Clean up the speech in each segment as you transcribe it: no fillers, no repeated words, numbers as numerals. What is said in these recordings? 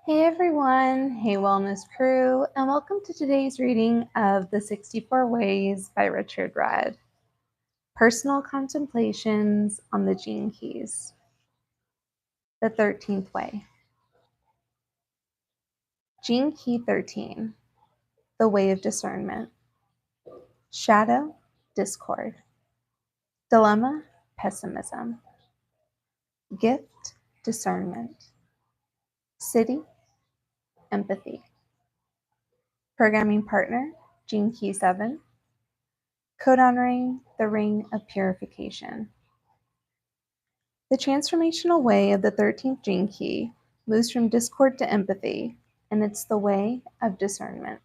Hey everyone, hey Wellness Crew, and welcome to today's reading of The 64 Ways by Richard Rudd. Personal Contemplations on the Gene Keys. The 13th Way. Gene Key 13. The Way of Discernment. Shadow, discord. Dilemma, pessimism. Gift, discernment. City, empathy. Programming partner, Gene Key 7. Codon ring, the ring of purification. The transformational way of the 13th gene key moves from discord to empathy, and it's the way of discernment.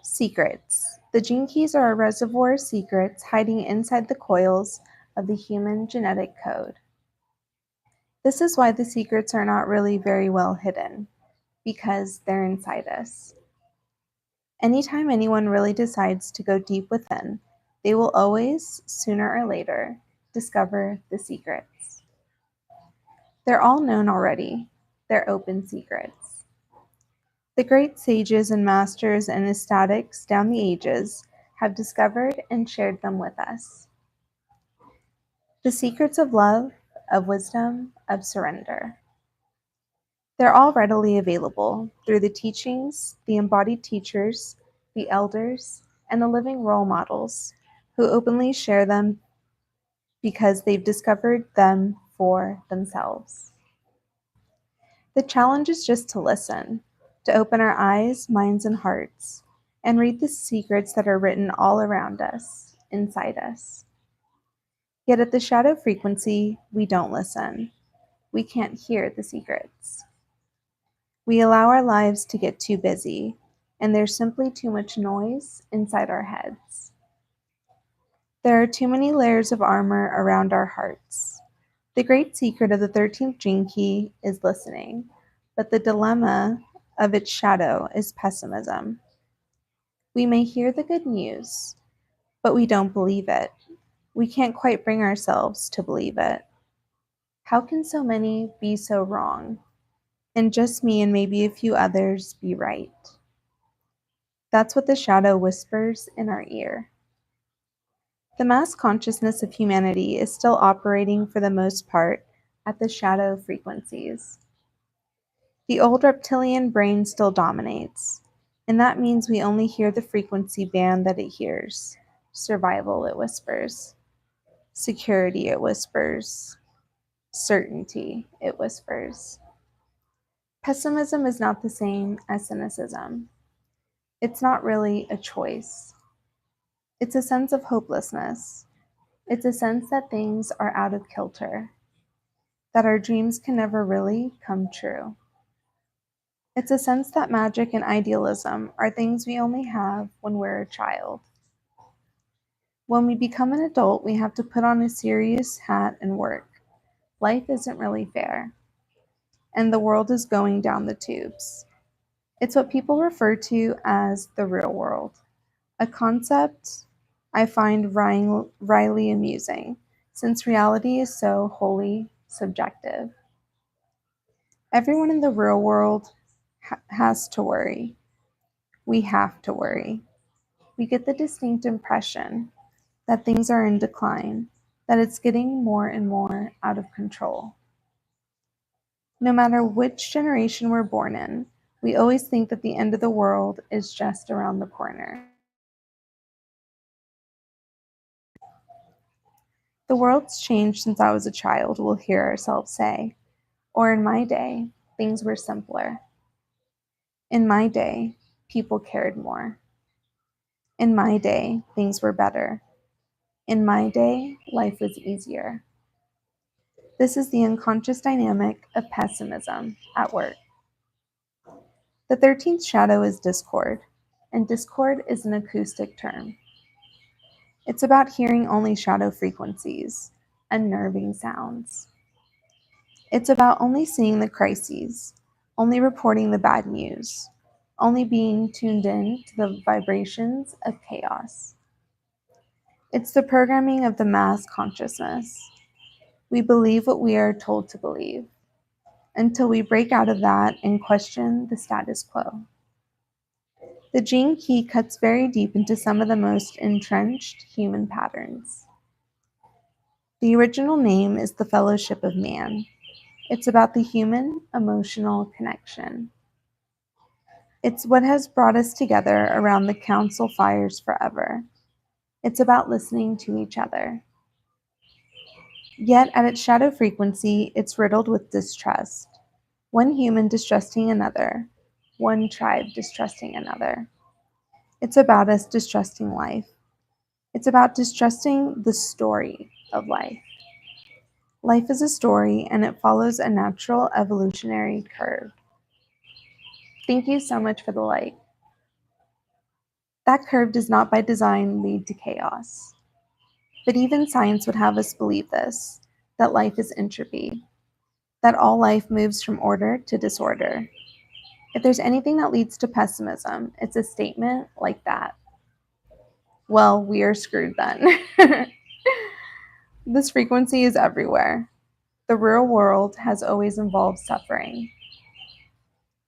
Secrets. The gene keys are a reservoir of secrets hiding inside the coils of the human genetic code. This is why the secrets are not really very well hidden, because they're inside us. Anytime anyone really decides to go deep within, they will always, sooner or later, discover the secrets. They're all known already. They're open secrets. The great sages and masters and ecstatics down the ages have discovered and shared them with us. The secrets of love, of wisdom, of surrender. They're all readily available through the teachings, the embodied teachers, the elders, and the living role models who openly share them because they've discovered them for themselves. The challenge is just to listen, to open our eyes, minds, and hearts, and read the secrets that are written all around us, inside us. Yet at the shadow frequency, we don't listen. We can't hear the secrets. We allow our lives to get too busy, and there's simply too much noise inside our heads. There are too many layers of armor around our hearts. The great secret of the 13th gene key is listening, but the dilemma of its shadow is pessimism. We may hear the good news, but we don't believe it. We can't quite bring ourselves to believe it. How can so many be so wrong, and just me and maybe a few others be right? That's what the shadow whispers in our ear. The mass consciousness of humanity is still operating for the most part at the shadow frequencies. The old reptilian brain still dominates, and that means we only hear the frequency band that it hears. Survival, it whispers. Security, it whispers. Certainty, it whispers. Pessimism is not the same as cynicism. It's not really a choice. It's a sense of hopelessness. It's a sense that things are out of kilter, that our dreams can never really come true. It's a sense that magic and idealism are things we only have when we're a child. When we become an adult, we have to put on a serious hat and work. Life isn't really fair, and the world is going down the tubes. It's what people refer to as the real world, a concept I find wryly amusing, since reality is so wholly subjective. Everyone in the real world has to worry. We have to worry. We get the distinct impression that things are in decline, that it's getting more and more out of control. No matter which generation we're born in, we always think that the end of the world is just around the corner. The world's changed since I was a child, we'll hear ourselves say. Or in my day, things were simpler. In my day, people cared more. In my day, things were better. In my day, life was easier. This is the unconscious dynamic of pessimism at work. The 13th shadow is discord, and discord is an acoustic term. It's about hearing only shadow frequencies, unnerving sounds. It's about only seeing the crises, only reporting the bad news, only being tuned in to the vibrations of chaos. It's the programming of the mass consciousness. We believe what we are told to believe. until we break out of that and question the status quo. The Gene Key cuts very deep into some of the most entrenched human patterns. The original name is the Fellowship of Man. It's about the human emotional connection. It's what has brought us together around the council fires forever. It's about listening to each other. Yet at its shadow frequency, it's riddled with distrust. One human distrusting another, one tribe distrusting another. It's about us distrusting life. It's about distrusting the story of life. Life is a story and it follows a natural evolutionary curve. Thank you so much for the like. That curve does not by design lead to chaos. But even science would have us believe this, that life is entropy, that all life moves from order to disorder. If there's anything that leads to pessimism, it's a statement like that. Well, we are screwed then. This frequency is everywhere. The real world has always involved suffering.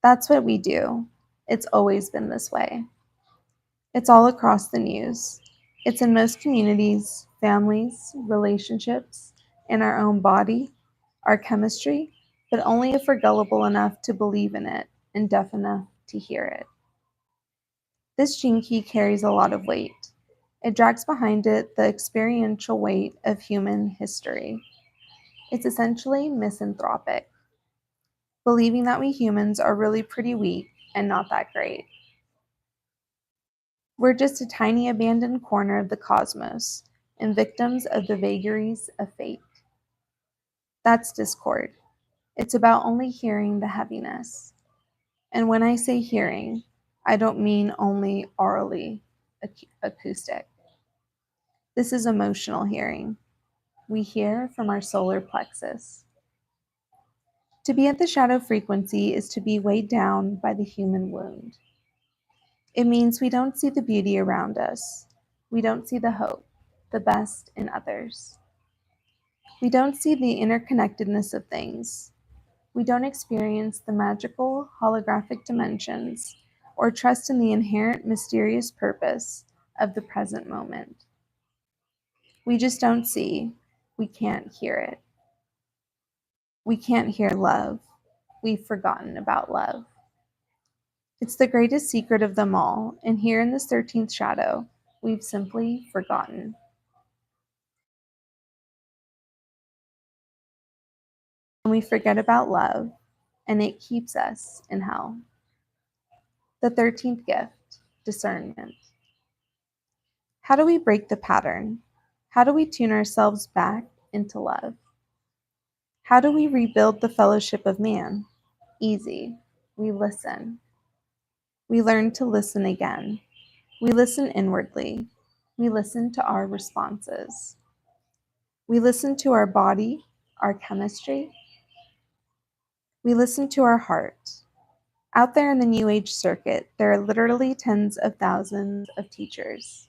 That's what we do. It's always been this way. It's all across the news. It's in most communities, families, relationships, in our own body, our chemistry, but only if we're gullible enough to believe in it and deaf enough to hear it. This Gene Key carries a lot of weight. It drags behind it the experiential weight of human history. It's essentially misanthropic, believing that we humans are really pretty weak and not that great. We're just a tiny abandoned corner of the cosmos and victims of the vagaries of fate. That's discord. It's about only hearing the heaviness. And when I say hearing, I don't mean only orally acoustic. This is emotional hearing. We hear from our solar plexus. To be at the shadow frequency is to be weighed down by the human wound. It means we don't see the beauty around us. We don't see the hope, the best in others. We don't see the interconnectedness of things. We don't experience the magical holographic dimensions or trust in the inherent mysterious purpose of the present moment. We just don't see. We can't hear it. We can't hear love. We've forgotten about love. It's the greatest secret of them all, and here in this 13th shadow, we've simply forgotten. And we forget about love, and it keeps us in hell. The 13th gift, discernment. How do we break the pattern? How do we tune ourselves back into love? How do we rebuild the fellowship of man? Easy. We listen. We learn to listen again. We listen inwardly. We listen to our responses. We listen to our body, our chemistry. We listen to our heart. Out there in the New Age circuit, there are literally tens of thousands of teachers,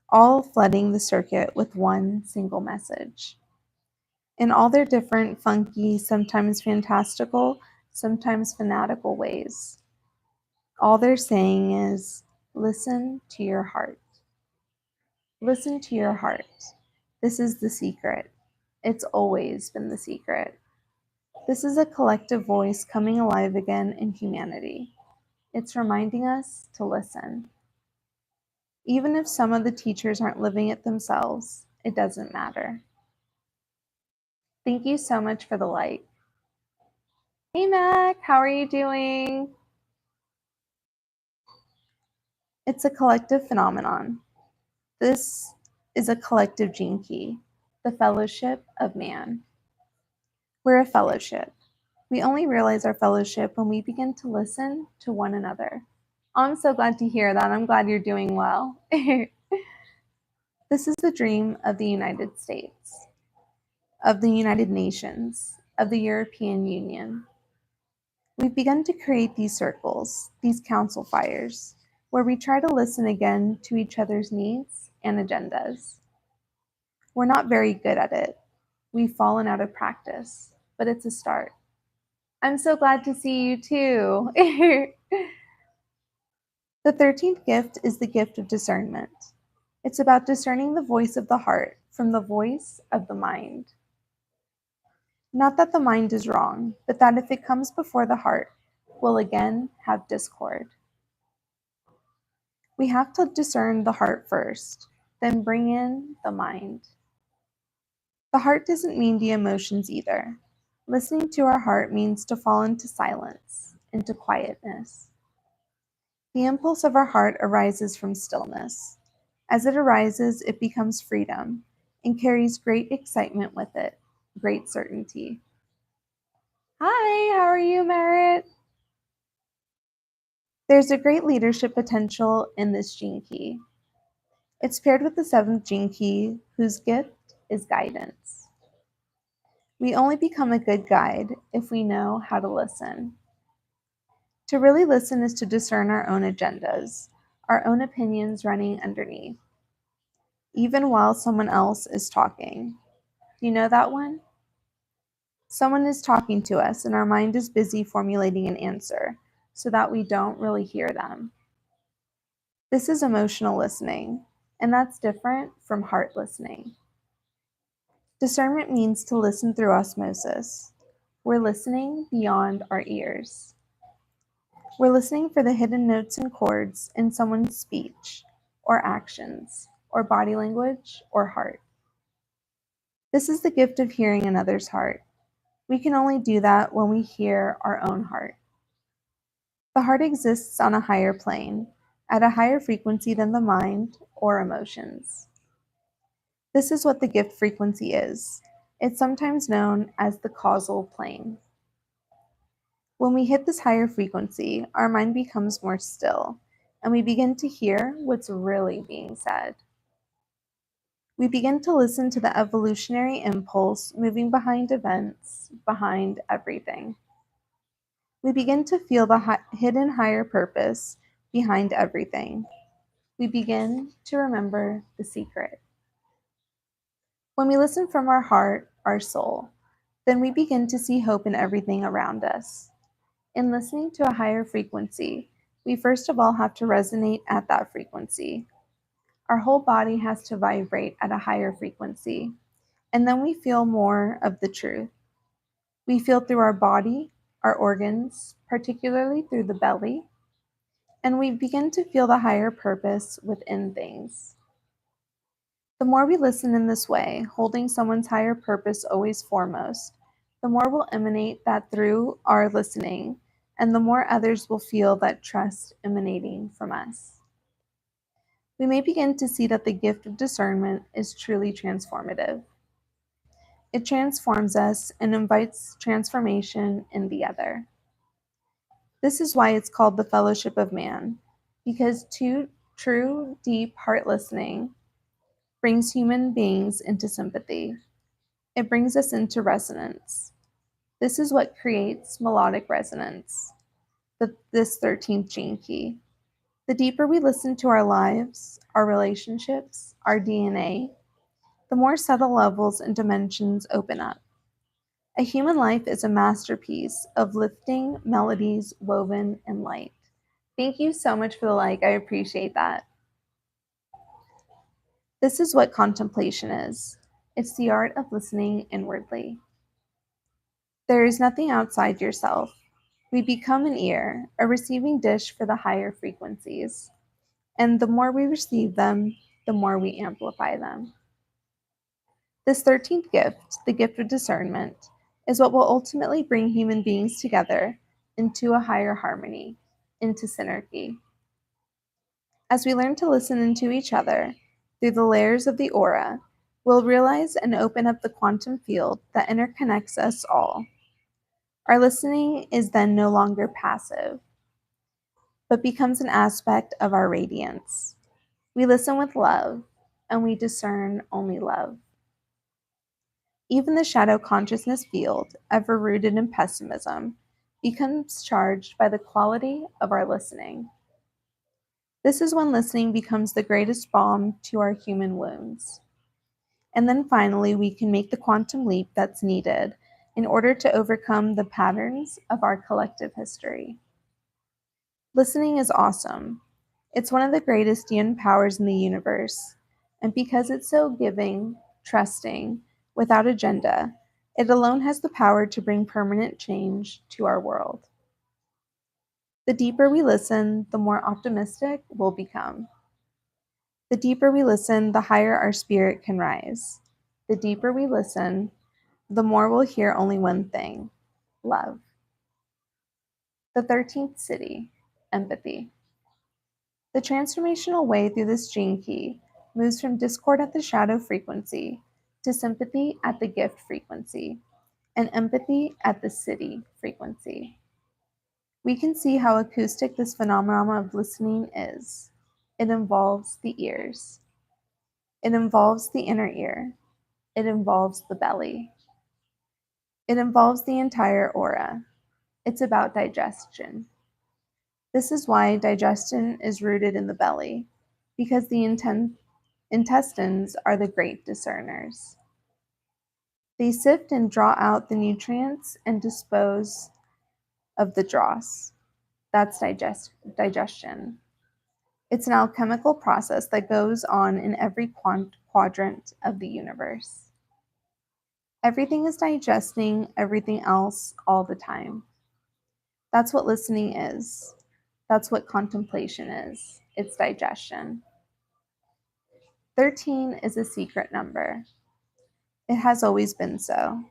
all flooding the circuit with one single message. In all their different, funky, sometimes fantastical, sometimes fanatical ways. All they're saying is, listen to your heart. Listen to your heart. This is the secret. It's always been the secret. This is a collective voice coming alive again in humanity. It's reminding us to listen. Even if some of the teachers aren't living it themselves, it doesn't matter. Thank you so much for the like. Hey Mac, how are you doing? It's a collective phenomenon. This is a collective Gene Key, the fellowship of man. We're a fellowship. We only realize our fellowship when we begin to listen to one another. I'm so glad to hear that. I'm glad you're doing well. This is the dream of the United States, of the United Nations, of the European Union. We've begun to create these circles, these council fires, where we try to listen again to each other's needs and agendas. We're not very good at it. We've fallen out of practice. but it's a start. I'm so glad to see you too. The 13th gift is the gift of discernment. It's about discerning the voice of the heart from the voice of the mind. Not that the mind is wrong, but that if it comes before the heart, we'll again have discord. We have to discern the heart first, then bring in the mind. The heart doesn't mean the emotions either. Listening to our heart means to fall into silence, into quietness. The impulse of our heart arises from stillness. As it arises, it becomes freedom and carries great excitement with it, great certainty. Hi, how are you, Merritt? There's a great leadership potential in this gene key. It's paired with the 7th gene key, whose gift is guidance. We only become a good guide if we know how to listen. To really listen is to discern our own agendas, our own opinions running underneath, even while someone else is talking. You know that one? Someone is talking to us and our mind is busy formulating an answer so that we don't really hear them. This is emotional listening, and that's different from heart listening. Discernment means to listen through osmosis. We're listening beyond our ears. We're listening for the hidden notes and chords in someone's speech, or actions, or body language, or heart. This is the gift of hearing another's heart. We can only do that when we hear our own heart. The heart exists on a higher plane, at a higher frequency than the mind or emotions. This is what the gift frequency is. It's sometimes known as the causal plane. When we hit this higher frequency, our mind becomes more still, and we begin to hear what's really being said. We begin to listen to the evolutionary impulse moving behind events, behind everything. We begin to feel the hidden higher purpose behind everything. We begin to remember the secret. When we listen from our heart, our soul, then we begin to see hope in everything around us. In listening to a higher frequency, we first of all have to resonate at that frequency. Our whole body has to vibrate at a higher frequency, and then we feel more of the truth. We feel through our body, our organs, particularly through the belly, and we begin to feel the higher purpose within things. The more we listen in this way, holding someone's higher purpose always foremost, the more we'll emanate that through our listening, and the more others will feel that trust emanating from us. We may begin to see that the gift of discernment is truly transformative. It transforms us and invites transformation in the other. This is why it's called the Fellowship of Man, because true, deep heart listening brings human beings into sympathy. It brings us into resonance. This is what creates melodic resonance, this 13th gene key. The deeper we listen to our lives, our relationships, our DNA, the more subtle levels and dimensions open up. A human life is a masterpiece of lifting melodies woven in light. Thank you so much for the like. I appreciate that. This is what contemplation is. It's the art of listening inwardly. There is nothing outside yourself. We become an ear, a receiving dish for the higher frequencies. And the more we receive them, the more we amplify them. This 13th gift, the gift of discernment, is what will ultimately bring human beings together into a higher harmony, into synergy. As we learn to listen into each other through the layers of the aura, we'll realize and open up the quantum field that interconnects us all. Our listening is then no longer passive, but becomes an aspect of our radiance. We listen with love, and we discern only love. Even the shadow consciousness field, ever rooted in pessimism, becomes charged by the quality of our listening. This is when listening becomes the greatest balm to our human wounds. And then finally, we can make the quantum leap that's needed in order to overcome the patterns of our collective history. Listening is awesome. It's one of the greatest yin powers in the universe, and because it's so giving, trusting, without agenda, it alone has the power to bring permanent change to our world. The deeper we listen, the more optimistic we'll become. The deeper we listen, the higher our spirit can rise. The deeper we listen, the more we'll hear only one thing: love. The 13th city, empathy. The transformational way through this gene key moves from discord at the shadow frequency to sympathy at the gift frequency and empathy at the city frequency. We can see how acoustic this phenomenon of listening is. It involves the ears. It involves the inner ear. It involves the belly. It involves the entire aura. It's about digestion. This is why digestion is rooted in the belly, because the intestines are the great discerners. They sift and draw out the nutrients and dispose of the dross. That's digestion. It's an alchemical process that goes on in every quadrant of the universe. Everything is digesting everything else all the time. That's what listening is. That's what contemplation is. It's digestion. 13 is a secret number. It has always been so.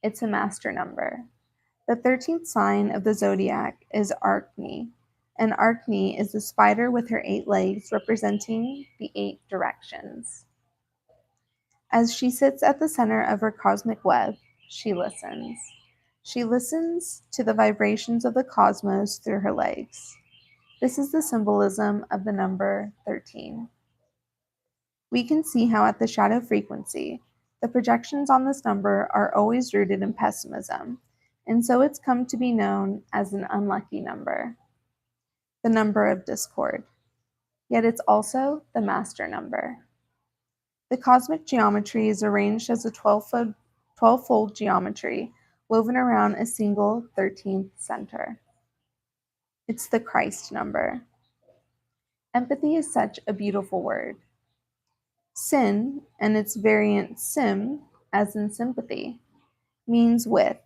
It's a master number. The 13th sign of the zodiac is Arachne, and Arachne is the spider with her 8 legs representing the 8 directions. As she sits at the center of her cosmic web, she listens. She listens to the vibrations of the cosmos through her legs. This is the symbolism of the number 13. We can see how at the shadow frequency, the projections on this number are always rooted in pessimism, and so it's come to be known as an unlucky number, the number of discord. Yet it's also the master number. The cosmic geometry is arranged as a 12-fold geometry woven around a single 13th center. It's the Christ number. Empathy is such a beautiful word. Sin, and its variant sim, as in sympathy, means with,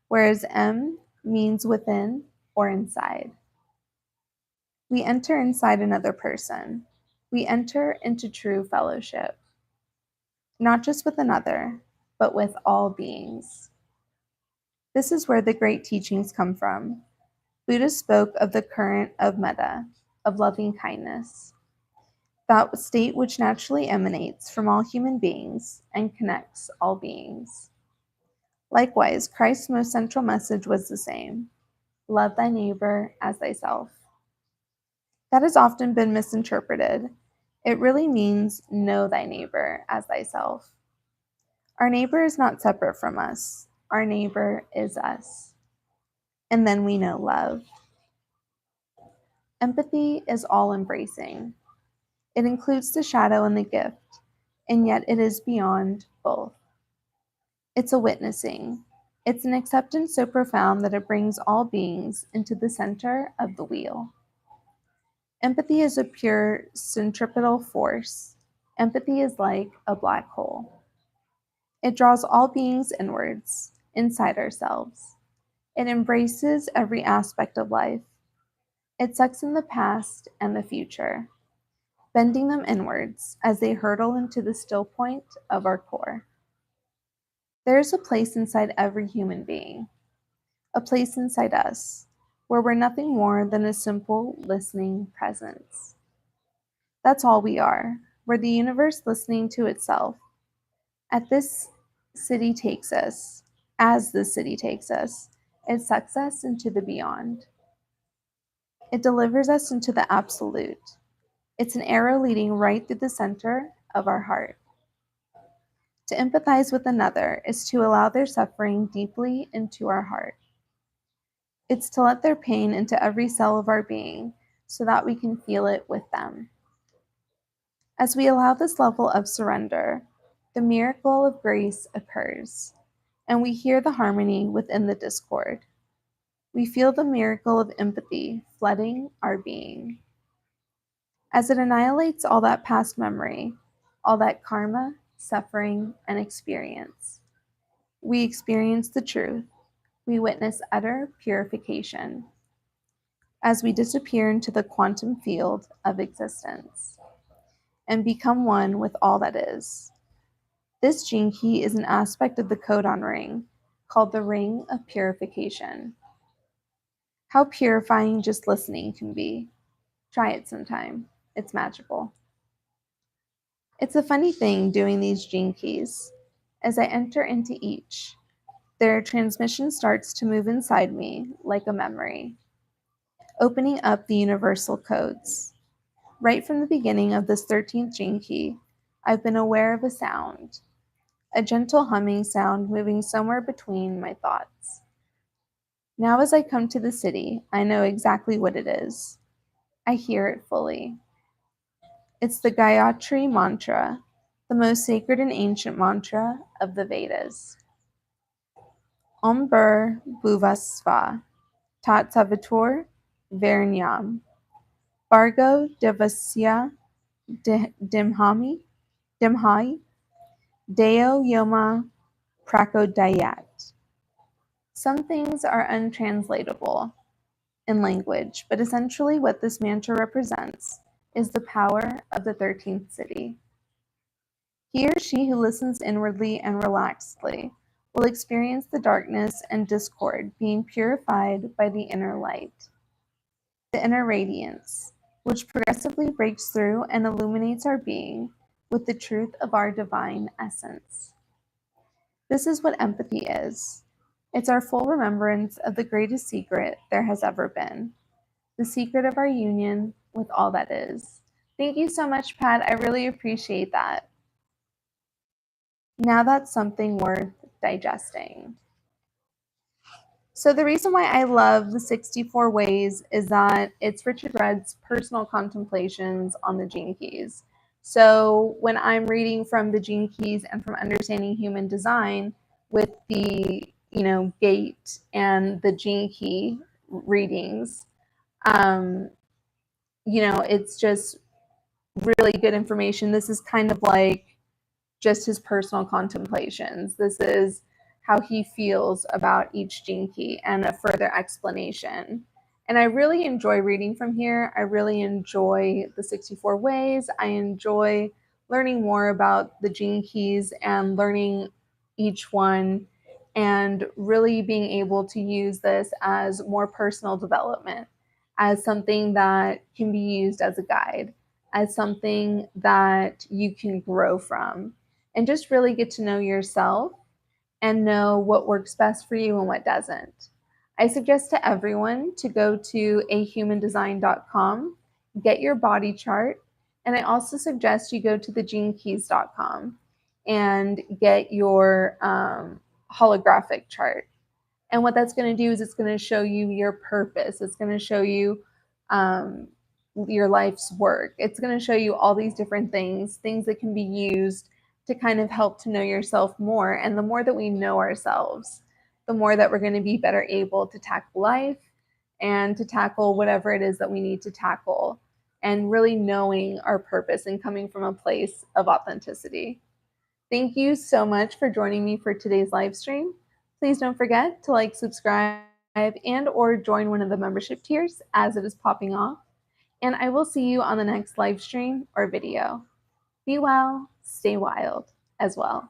whereas M means within or inside. We enter inside another person. We enter into true fellowship, not just with another, but with all beings. This is where the great teachings come from. Buddha spoke of the current of metta, of loving kindness, that state which naturally emanates from all human beings and connects all beings. Likewise, Christ's most central message was the same: love thy neighbor as thyself. That has often been misinterpreted. It really means know thy neighbor as thyself. Our neighbor is not separate from us. Our neighbor is us. And then we know love. Empathy is all embracing. It includes the shadow and the gift, and yet it is beyond both. It's a witnessing. It's an acceptance so profound that it brings all beings into the center of the wheel. Empathy is a pure centripetal force. Empathy is like a black hole. It draws all beings inwards, inside ourselves. It embraces every aspect of life. It sucks in the past and the future, bending them inwards as they hurtle into the still point of our core. There is a place inside every human being, a place inside us, where we're nothing more than a simple listening presence. That's all we are. We're the universe listening to itself. As this city takes us, it sucks us into the beyond. It delivers us into the absolute. It's an arrow leading right through the center of our heart. To empathize with another is to allow their suffering deeply into our heart. It's to let their pain into every cell of our being so that we can feel it with them. As we allow this level of surrender, the miracle of grace occurs. and we hear the harmony within the discord. We feel the miracle of empathy flooding our being. As it annihilates all that past memory, all that karma, suffering, and experience, we experience the truth. We witness utter purification as we disappear into the quantum field of existence and become one with all that is. This gene key is an aspect of the codon ring called the Ring of Purification. How purifying just listening can be. Try it sometime. It's magical. It's a funny thing doing these gene keys. As I enter into each, their transmission starts to move inside me like a memory, opening up the universal codes. Right from the beginning of this 13th gene key, I've been aware of a sound, a gentle humming sound moving somewhere between my thoughts. Now, as I come to the city, I know exactly what it is. I hear it fully. It's the Gayatri Mantra, the most sacred and ancient mantra of the Vedas. Om Bhur Bhuvasva, Tat Savitur Varenyam, Bhargo Devasya Dimhai, Deo Yoma Prakodayat. Some things are untranslatable in language, but essentially what this mantra represents is the power of the 13th city. He or she who listens inwardly and relaxedly will experience the darkness and discord being purified by the inner light, the inner radiance, which progressively breaks through and illuminates our being with the truth of our divine essence. This is what empathy is. It's our full remembrance of the greatest secret there has ever been, the secret of our union with all that is. Thank you so much, Pat. I really appreciate that. Now that's something worth digesting. So the reason why I love the 64 Ways is that it's Richard Rudd's personal contemplations on the gene keys. So when I'm reading from the gene keys and from understanding human design with the, gate and the gene key readings, it's just really good information. This is kind of like just his personal contemplations. This is how he feels about each gene key and a further explanation. And I really enjoy reading from here. I really enjoy the 64 Ways. I enjoy learning more about the gene keys and learning each one and really being able to use this as more personal development, as something that can be used as a guide, as something that you can grow from, and just really get to know yourself and know what works best for you and what doesn't. I suggest to everyone to go to ahumandesign.com, get your body chart, and I also suggest you go to thegenekeys.com and get your holographic chart. And what that's going to do is it's going to show you your purpose. It's going to show you your life's work. It's going to show you all these different things that can be used to kind of help to know yourself more. And the more that we know ourselves, the more that we're going to be better able to tackle life and to tackle whatever it is that we need to tackle, and really knowing our purpose and coming from a place of authenticity. Thank you so much for joining me for today's live stream. Please don't forget to like, subscribe, and or join one of the membership tiers as it is popping off. And I will see you on the next live stream or video. Be well, stay wild as well.